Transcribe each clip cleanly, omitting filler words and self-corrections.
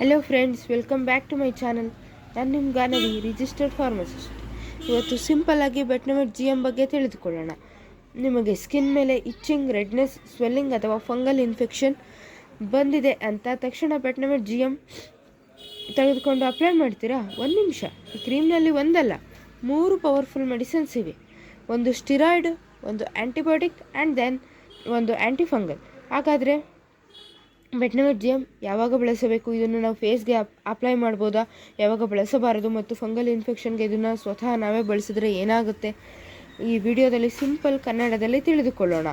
Hello friends, welcome back to my channel. ನಾನು ನಿಮ್ಮ Ganavi, registered pharmacist. ಇವತ್ತು ಸಿಂಪಲ್ಲಾಗಿ ಬೆಟ್ನಮೆಟ್ GM ಬಗ್ಗೆ ತಿಳಿದುಕೊಳ್ಳೋಣ. ನಿಮಗೆ ಸ್ಕಿನ್ ಮೇಲೆ ಇಚ್ಚಿಂಗ್, ರೆಡ್ನೆಸ್, ಸ್ವೆಲ್ಲಿಂಗ್ ಅಥವಾ ಫಂಗಲ್ ಇನ್ಫೆಕ್ಷನ್ ಬಂದಿದೆ ಅಂತ ತಕ್ಷಣ ಬೆಟ್ನಮೆಟ್ GM ತೆಗೆದುಕೊಂಡು ಅಪ್ಲೈ ಮಾಡ್ತೀರಾ? ಒಂದು ನಿಮಿಷ. ಈ ಕ್ರೀಮ್ನಲ್ಲಿ ಒಂದಲ್ಲ 3 ಪವರ್ಫುಲ್ ಮೆಡಿಸಿನ್ಸ್ ಇವೆ. ಒಂದು ಸ್ಟಿರಾಯ್ಡ್, ಒಂದು ಆ್ಯಂಟಿಬಯೋಟಿಕ್ ಆ್ಯಂಡ್ ದೆನ್ ಒಂದು ಆ್ಯಂಟಿಫಂಗಲ್. ಹಾಗಾದರೆ ಬೆಟ್ನಮೆಟ್ GM ಯಾವಾಗ ಬಳಸಬೇಕು? ಇದನ್ನು ನಾವು ಫೇಸ್ಗೆ ಅಪ್ಲೈ ಮಾಡ್ಬೋದಾ? ಯಾವಾಗ ಬಳಸಬಾರದು? ಮತ್ತು ಫಂಗಲ್ ಇನ್ಫೆಕ್ಷನ್ಗೆ ಇದನ್ನು ಸ್ವತಃ ನಾವೇ ಬಳಸಿದ್ರೆ ಏನಾಗುತ್ತೆ? ಈ ವಿಡಿಯೋದಲ್ಲಿ ಸಿಂಪಲ್ ಕನ್ನಡದಲ್ಲಿ ತಿಳಿದುಕೊಳ್ಳೋಣ.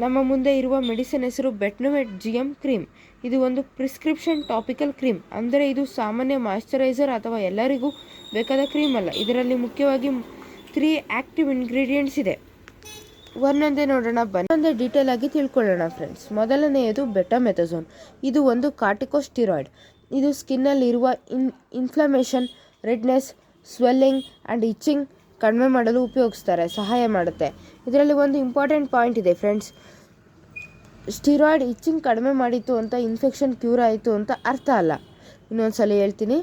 ನಮ್ಮ ಮುಂದೆ ಇರುವ ಮೆಡಿಸಿನ್ ಹೆಸರು ಬೆಟ್ನಮೆಟ್ GM ಕ್ರೀಮ್. ಇದು ಒಂದು ಪ್ರಿಸ್ಕ್ರಿಪ್ಷನ್ ಟಾಪಿಕಲ್ ಕ್ರೀಮ್, ಅಂದರೆ ಇದು ಸಾಮಾನ್ಯ ಮಾಯ್ಶ್ಚರೈಸರ್ ಅಥವಾ ಎಲ್ಲರಿಗೂ ಬೇಕಾದ ಕ್ರೀಮ್ ಅಲ್ಲ. ಇದರಲ್ಲಿ ಮುಖ್ಯವಾಗಿ 3 ಆ್ಯಕ್ಟಿವ್ ಇಂಗ್ರೀಡಿಯೆಂಟ್ಸ್ ಇದೆ. ಒಂದೊಂದೇ ನೋಡೋಣ ಬನ್ನಿ. ಒಂದೇ ಡೀಟೇಲ್ ಆಗಿ ತಿಳ್ಕೊಳ್ಳೋಣ ಫ್ರೆಂಡ್ಸ್. ಮೊದಲನೆಯದು ಬೆಟಾಮೆಥಾಸೋನ್. ಇದು ಒಂದು ಕಾರ್ಟಿಕೋಸ್ಟಿರಾಯ್ಡ್. ಇದು ಸ್ಕಿನ್ನಲ್ಲಿರುವ inflammation, redness, swelling and itching ಕಡಿಮೆ ಮಾಡಲು ಸಹಾಯ ಮಾಡುತ್ತೆ. ಇದರಲ್ಲಿ ಒಂದು ಇಂಪಾರ್ಟೆಂಟ್ ಪಾಯಿಂಟ್ ಇದೆ ಫ್ರೆಂಡ್ಸ್. ಸ್ಟಿರಾಯ್ಡ್ ಇಚ್ಚಿಂಗ್ ಕಡಿಮೆ ಮಾಡಿತ್ತು ಅಂತ ಇನ್ಫೆಕ್ಷನ್ ಕ್ಯೂರ್ ಆಯಿತು ಅಂತ ಅರ್ಥ ಅಲ್ಲ. ಇನ್ನೊಂದ್ಸಲ ಹೇಳ್ತೀನಿ,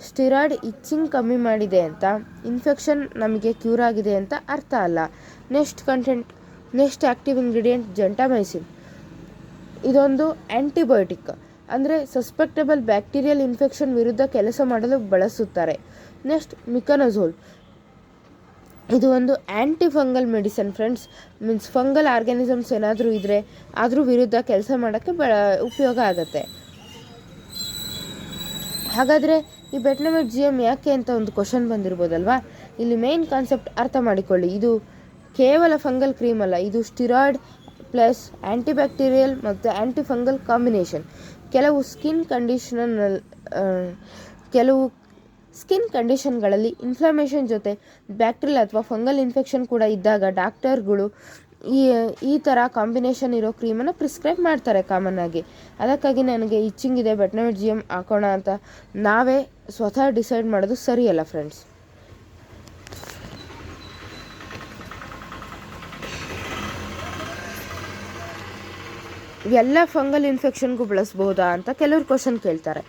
ಸ್ಟಿರಾಯ್ಡ್ ಇಚ್ಚಿಂಗ್ ಕಮ್ಮಿ ಮಾಡಿದೆ ಅಂತ ಇನ್ಫೆಕ್ಷನ್ ನಮಗೆ ಕ್ಯೂರ್ ಆಗಿದೆ ಅಂತ ಅರ್ಥ ಅಲ್ಲ. Next active ingredient gentamicin. ಇದೊಂದು ಆ್ಯಂಟಿಬಯೋಟಿಕ್, ಅಂದರೆ ಸಸ್ಪೆಕ್ಟಬಲ್ ಬ್ಯಾಕ್ಟೀರಿಯಲ್ ಇನ್ಫೆಕ್ಷನ್ ವಿರುದ್ಧ ಕೆಲಸ ಮಾಡಲು ಬಳಸುತ್ತಾರೆ. ನೆಕ್ಸ್ಟ್ ಮಿಕನಜೋಲ್. ಇದು ಒಂದು antifungal medicine friends. Means fungal organisms ಏನಾದರೂ ಇದ್ದರೆ ಅದ್ರ ವಿರುದ್ಧ ಕೆಲಸ ಮಾಡೋಕ್ಕೆ ಉಪಯೋಗ ಆಗುತ್ತೆ. ಹಾಗಾದರೆ ಈ ಬೆಟ್ನಮೆಟ್ GM ಯಾಕೆ ಅಂತ ಒಂದು ಕ್ವಶನ್ ಬಂದಿರ್ಬೋದಲ್ವಾ? ಇಲ್ಲಿ ಮೇನ್ ಕಾನ್ಸೆಪ್ಟ್ ಅರ್ಥ ಮಾಡಿಕೊಳ್ಳಿ. ಇದು ಕೇವಲ ಫಂಗಲ್ ಕ್ರೀಮ್ ಅಲ್ಲ, ಇದು ಸ್ಟಿರಾಯ್ಡ್ ಪ್ಲಸ್ ಆ್ಯಂಟಿಬ್ಯಾಕ್ಟೀರಿಯಲ್ ಮತ್ತು ಆ್ಯಂಟಿಫಂಗಲ್ ಕಾಂಬಿನೇಷನ್. ಕೆಲವು ಸ್ಕಿನ್ ಕಂಡೀಷನ್ಗಳಲ್ಲಿ ಇನ್ಫ್ಲಮೇಷನ್ ಜೊತೆ ಬ್ಯಾಕ್ಟೀರಿಯಲ್ ಅಥವಾ ಫಂಗಲ್ ಇನ್ಫೆಕ್ಷನ್ ಕೂಡ ಇದ್ದಾಗ ಡಾಕ್ಟರ್ಗಳು ಈ ಥರ ಕಾಂಬಿನೇಷನ್ ಇರೋ ಕ್ರೀಮನ್ನು ಪ್ರಿಸ್ಕ್ರೈಬ್ ಮಾಡ್ತಾರೆ ಕಾಮನ್ ಆಗಿ. ಅದಕ್ಕಾಗಿ ನನಗೆ ಇಚ್ಚಿಂಗ್ ಇದೆ, ಬೆಟ್ನಮೆಟ್ GM ಹಾಕೋಣ ಅಂತ ನಾವೇ ಸ್ವತಃ ಡಿಸೈಡ್ ಮಾಡೋದು ಸರಿಯಲ್ಲ ಫ್ರೆಂಡ್ಸ್. ಎಲ್ಲ ಫಂಗಲ್ ಇನ್ಫೆಕ್ಷನ್ಗೂ ಬಳಸ್ಬೋದಾ ಅಂತ ಕೆಲವರು ಕ್ವಶನ್ ಕೇಳ್ತಾರೆ.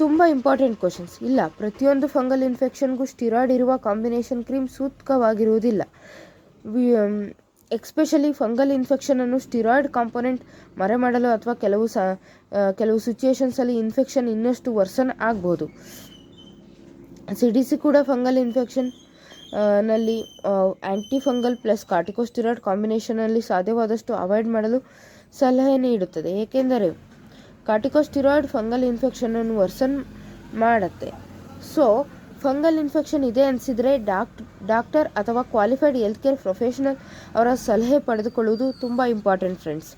ತುಂಬ ಇಂಪಾರ್ಟೆಂಟ್ ಕ್ವಶನ್ಸ್. ಇಲ್ಲ, ಪ್ರತಿಯೊಂದು ಫಂಗಲ್ ಇನ್ಫೆಕ್ಷನ್ಗೂ ಸ್ಟಿರಾಯ್ಡ್ ಇರುವ ಕಾಂಬಿನೇಷನ್ ಕ್ರೀಮ್ ಸೂಕ್ತವಾಗಿರುವುದಿಲ್ಲ. ಎಕ್ಸ್ಪೆಷಲಿ ಫಂಗಲ್ ಇನ್ಫೆಕ್ಷನನ್ನು ಸ್ಟಿರಾಯ್ಡ್ ಕಾಂಪೊನೆಂಟ್ ಮರೆಮಾಡಲು ಅಥವಾ ಕೆಲವು ಸಿಚುಯೇಷನ್ಸಲ್ಲಿ ಇನ್ಫೆಕ್ಷನ್ ಇನ್ನಷ್ಟು ವರ್ಸನ್ ಆಗ್ಬೋದು. CDC ಕೂಡ ಫಂಗಲ್ ಇನ್ಫೆಕ್ಷನ್ ನಲ್ಲಿ ಆ್ಯಂಟಿಫಂಗಲ್ ಪ್ಲಸ್ ಕಾರ್ಟಿಕೋಸ್ಟಿರಾಯ್ಡ್ ಕಾಂಬಿನೇಷನಲ್ಲಿ ಸಾಧ್ಯವಾದಷ್ಟು ಅವಾಯ್ಡ್ ಮಾಡಲು ಸಲಹೆ ನೀಡುತ್ತದೆ. ಏಕೆಂದರೆ ಕಾರ್ಟಿಕೋಸ್ಟಿರಾಯ್ಡ್ ಫಂಗಲ್ ಇನ್ಫೆಕ್ಷನನ್ನು ವರ್ಸನ್ ಮಾಡುತ್ತೆ. ಸೊ ಫಂಗಲ್ ಇನ್ಫೆಕ್ಷನ್ ಇದೆ ಅನಿಸಿದರೆ ಡಾಕ್ಟರ್ ಅಥವಾ ಕ್ವಾಲಿಫೈಡ್ ಹೆಲ್ತ್ ಕೇರ್ ಪ್ರೊಫೆಷನಲ್ ಅವರ ಸಲಹೆ ಪಡೆದುಕೊಳ್ಳುವುದು ತುಂಬ ಇಂಪಾರ್ಟೆಂಟ್ ಫ್ರೆಂಡ್ಸ್.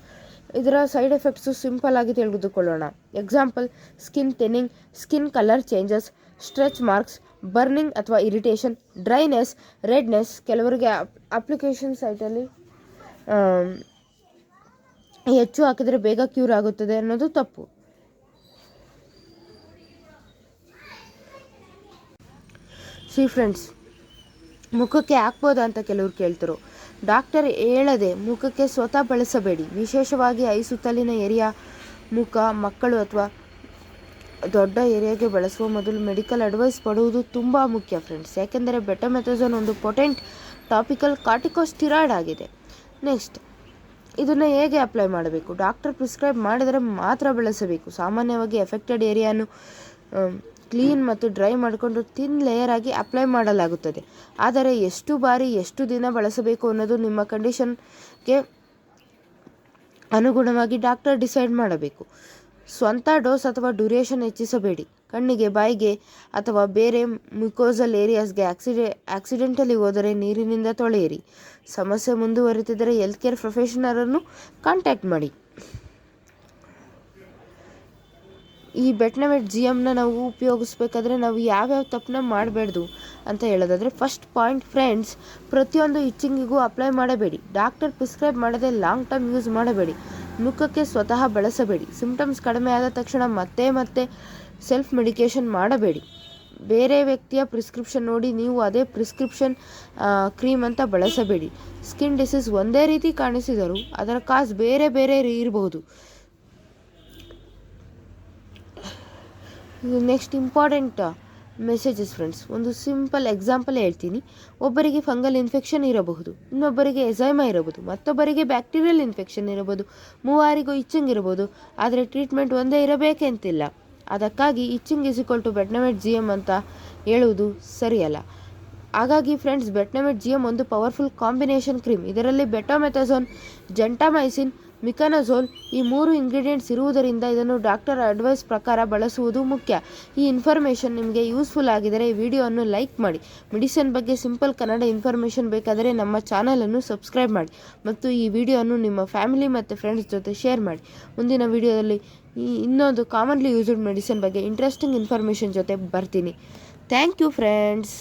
ಇದರ ಸೈಡ್ ಎಫೆಕ್ಟ್ಸು ಸಿಂಪಲ್ ಆಗಿ ತಿಳಿದುಕೊಳ್ಳೋಣ. Example: skin thinning, skin colour changes, stretch marks, burning ಅಥವಾ ಇರಿಟೇಷನ್, ಡ್ರೈನೆಸ್, ರೆಡ್ನೆಸ್. ಕೆಲವರಿಗೆ ಅಪ್ಲಿಕೇಶನ್ ಸೈಟಲ್ಲಿ ಹೆಚ್ಚು ಹಾಕಿದರೆ ಬೇಗ ಕ್ಯೂರ್ ಆಗುತ್ತದೆ ಅನ್ನೋದು ತಪ್ಪು. ಫ್ರೆಂಡ್ಸ್, ಮುಖಕ್ಕೆ ಹಾಕ್ಬೋದಾ ಅಂತ ಕೆಲವರು ಕೇಳ್ತರು. ಡಾಕ್ಟರ್ ಹೇಳದೆ ಮುಖಕ್ಕೆ ಸ್ವತಃ ಬಳಸಬೇಡಿ. ವಿಶೇಷವಾಗಿ ಐ ಸುತ್ತಲಿನ ಏರಿಯಾ, ಮುಖ, ಮಕ್ಕಳು ಅಥವಾ ದೊಡ್ಡ ಏರಿಯಾಗೆ ಬಳಸುವ ಮೊದಲು ಮೆಡಿಕಲ್ ಅಡ್ವೈಸ್ ಪಡುವುದು ತುಂಬ ಮುಖ್ಯ ಫ್ರೆಂಡ್ಸ್. ಯಾಕೆಂದರೆ ಬೆಟಾಮೆಥಾಸೋನ್ ಒಂದು ಪೊಟೆಂಟ್ ಟಾಪಿಕಲ್ ಕಾರ್ಟಿಕೋಸ್ಟಿರಾಯ್ಡ್ ಆಗಿದೆ. ನೆಕ್ಸ್ಟ್, ಇದನ್ನು ಹೇಗೆ ಅಪ್ಲೈ ಮಾಡಬೇಕು? ಡಾಕ್ಟರ್ ಪ್ರಿಸ್ಕ್ರೈಬ್ ಮಾಡಿದರೆ ಮಾತ್ರ ಬಳಸಬೇಕು. ಸಾಮಾನ್ಯವಾಗಿ ಎಫೆಕ್ಟೆಡ್ ಏರಿಯಾನು ಕ್ಲೀನ್ ಮತ್ತು ಡ್ರೈ ಮಾಡಿಕೊಂಡು ಥಿನ್ ಲೇಯರ್ ಆಗಿ ಅಪ್ಲೈ ಮಾಡಲಾಗುತ್ತದೆ. ಆದರೆ ಎಷ್ಟು ಬಾರಿ, ಎಷ್ಟು ದಿನ ಬಳಸಬೇಕು ಅನ್ನೋದು ನಿಮ್ಮ ಕಂಡೀಷನ್ಗೆ ಅನುಗುಣವಾಗಿ ಡಾಕ್ಟರ್ ಡಿಸೈಡ್ ಮಾಡಬೇಕು. ಸ್ವಂತ ಡೋಸ್ ಅಥವಾ ಡ್ಯೂರೇಷನ್ ಹೆಚ್ಚಿಸಬೇಡಿ. ಕಣ್ಣಿಗೆ, ಬಾಯಿಗೆ ಅಥವಾ ಬೇರೆ ಮ್ಯೂಕೋಸಲ್ ಏರಿಯಾಸ್ಗೆ ಆಕ್ಸಿಡೆಂಟಲಿ ಹೋದರೆ ನೀರಿನಿಂದ ತೊಳೆಯಿರಿ. ಸಮಸ್ಯೆ ಮುಂದುವರಿತಿದ್ದರೆ ಹೆಲ್ತ್ ಕೇರ್ ಪ್ರೊಫೆಷನರನ್ನು ಕಾಂಟ್ಯಾಕ್ಟ್ ಮಾಡಿ. ಈ ಬೆಟ್ನಮೆಟ್ GMನ ನಾವು ಉಪಯೋಗಿಸ್ಬೇಕಾದ್ರೆ ನಾವು ಯಾವ್ಯಾವ ತಪ್ಪನ್ನ ಮಾಡಬಾರ್ದು ಅಂತ ಹೇಳೋದಾದರೆ, ಫಸ್ಟ್ ಪಾಯಿಂಟ್ ಫ್ರೆಂಡ್ಸ್, ಪ್ರತಿಯೊಂದು ಇಚ್ಚಿಂಗಿಗೂ ಅಪ್ಲೈ ಮಾಡಬೇಡಿ. ಡಾಕ್ಟರ್ ಪ್ರಿಸ್ಕ್ರೈಬ್ ಮಾಡದೆ ಲಾಂಗ್ ಟರ್ಮ್ ಯೂಸ್ ಮಾಡಬೇಡಿ. ಮುಖಕ್ಕೆ ಸ್ವತಃ ಬಳಸಬೇಡಿ. ಸಿಂಪ್ಟಮ್ಸ್ ಕಡಿಮೆ ಆದ ತಕ್ಷಣ ಮತ್ತೆ ಸೆಲ್ಫ್ ಮೆಡಿಕೇಷನ್ ಮಾಡಬೇಡಿ. ಬೇರೆ ವ್ಯಕ್ತಿಯ ಪ್ರಿಸ್ಕ್ರಿಪ್ಷನ್ ನೋಡಿ ನೀವು ಅದೇ ಪ್ರಿಸ್ಕ್ರಿಪ್ಷನ್ ಕ್ರೀಮ್ ಅಂತ ಬಳಸಬೇಡಿ. ಸ್ಕಿನ್ ಡಿಸೀಸ್ ಒಂದೇ ರೀತಿ ಕಾಣಿಸಿದರೂ ಅದರ ಕಾಸ್ ಬೇರೆ ಇರಬಹುದು. Next important messages friends. ಒಂದು ಸಿಂಪಲ್ ಎಕ್ಸಾಂಪಲ್ ಹೇಳ್ತೀನಿ. ಒಬ್ಬರಿಗೆ ಫಂಗಲ್ ಇನ್ಫೆಕ್ಷನ್ ಇರಬಹುದು, ಇನ್ನೊಬ್ಬರಿಗೆ ಎಸೈಮಾ ಇರಬಹುದು, ಮತ್ತೊಬ್ಬರಿಗೆ ಬ್ಯಾಕ್ಟೀರಿಯಲ್ ಇನ್ಫೆಕ್ಷನ್ ಇರಬಹುದು, ಮೂವರಿಗೂ ಇಚ್ಚಿಂಗ್ ಇರಬಹುದು. ಆದರೆ ಟ್ರೀಟ್ಮೆಂಟ್ ಒಂದೇ ಇರಬೇಕೆಂತಿಲ್ಲ. ಅದಕ್ಕಾಗಿ ಇಚ್ಚಿಂಗ್ ಬೆಟ್ನಮೆಟ್ GM ಅಂತ ಹೇಳುವುದು ಸರಿಯಲ್ಲ. ಹಾಗಾಗಿ ಫ್ರೆಂಡ್ಸ್, ಬೆಟ್ನಮೆಟ್ GM ಒಂದು ಪವರ್ಫುಲ್ ಕಾಂಬಿನೇಷನ್ ಕ್ರೀಮ್. ಇದರಲ್ಲಿ ಬೆಟಾಮೆಥಾಸೋನ್, ಜೆಂಟಾಮೈಸಿನ್, ಮಿಕನಜೋಲ್ ಈ 3 ಇಂಗ್ರೀಡಿಯೆಂಟ್ಸ್ ಇರುವುದರಿಂದ ಇದನ್ನು ಡಾಕ್ಟರ್ ಅಡ್ವೈಸ್ ಪ್ರಕಾರ ಬಳಸುವುದು ಮುಖ್ಯ. ಈ ಇನ್ಫಾರ್ಮೇಷನ್ ನಿಮಗೆ ಯೂಸ್ಫುಲ್ ಆಗಿದರೆ ಈ ವಿಡಿಯೋವನ್ನು ಲೈಕ್ ಮಾಡಿ. ಮೆಡಿಸಿನ್ ಬಗ್ಗೆ ಸಿಂಪಲ್ ಕನ್ನಡ ಇನ್ಫಾರ್ಮೇಷನ್ ಬೇಕಾದರೆ ನಮ್ಮ ಚಾನಲನ್ನು ಸಬ್ಸ್ಕ್ರೈಬ್ ಮಾಡಿ ಮತ್ತು ಈ ವಿಡಿಯೋವನ್ನು ನಿಮ್ಮ ಫ್ಯಾಮಿಲಿ ಮತ್ತು ಫ್ರೆಂಡ್ಸ್ ಜೊತೆ ಶೇರ್ ಮಾಡಿ. ಮುಂದಿನ ವಿಡಿಯೋದಲ್ಲಿ ಇನ್ನೊಂದು ಕಾಮನ್ಲಿ ಯೂಸ್ಡ್ ಮೆಡಿಸಿನ್ ಬಗ್ಗೆ ಇಂಟ್ರೆಸ್ಟಿಂಗ್ ಇನ್ಫಾರ್ಮೇಷನ್ ಜೊತೆ ಬರ್ತೀನಿ. Thank you friends.